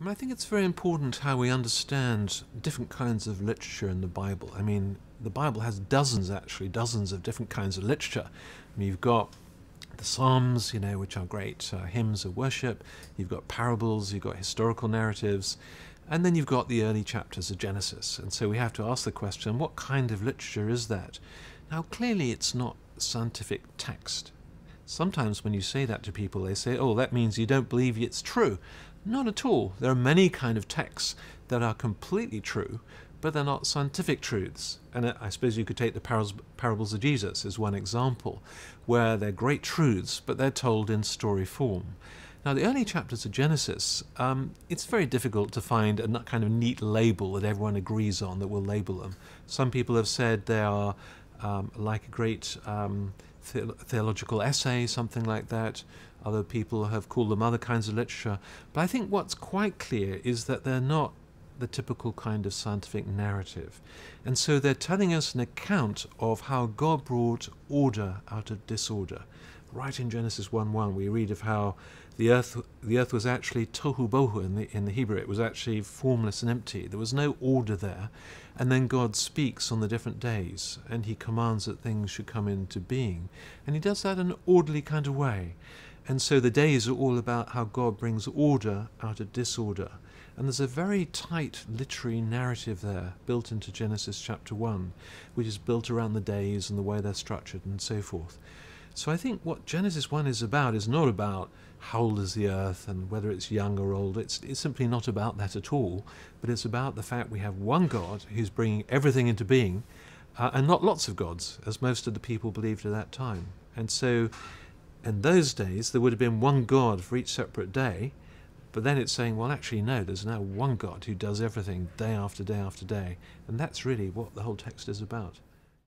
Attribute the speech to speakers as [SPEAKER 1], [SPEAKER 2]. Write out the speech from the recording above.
[SPEAKER 1] I think it's very important how we understand different kinds of literature in the Bible. I mean, the Bible has dozens, actually, dozens of different kinds of literature. I mean, you've got the Psalms, which are great hymns of worship. You've got parables, you've got historical narratives, and then you've got the early chapters of Genesis. And so we have to ask the question, what kind of literature is that? Now, clearly it's not scientific text. Sometimes when you say that to people, they say, oh, that means you don't believe it's true. Not at all. There are many kind of texts that are completely true, but they're not scientific truths. And I suppose you could take the parables of Jesus as one example, where they're great truths, but they're told in story form. Now, the early chapters of Genesis, it's very difficult to find a kind of neat label that everyone agrees on that will label them. Some people have said they are like a great theological essay, something like that. Other people have called them other kinds of literature. But I think what's quite clear is that they're not the typical kind of scientific narrative. And so they're telling us an account of how God brought order out of disorder. Right in Genesis 1:1, we read of how the earth was actually tohu bohu in the Hebrew. It was actually formless and empty. There was no order there. And then God speaks on the different days, and he commands that things should come into being. And he does that in an orderly kind of way. And so the days are all about how God brings order out of disorder. And there's a very tight literary narrative there built into Genesis chapter 1, which is built around the days and the way they're structured and so forth. So I think what Genesis 1 is about is not about how old is the earth and whether it's young or old. It's simply not about that at all, but it's about the fact we have one God who's bringing everything into being, and not lots of gods, as most of the people believed at that time. And so in those days, there would have been one God for each separate day, but then it's saying, well, actually, no, there's now one God who does everything day after day after day. And that's really what the whole text is about.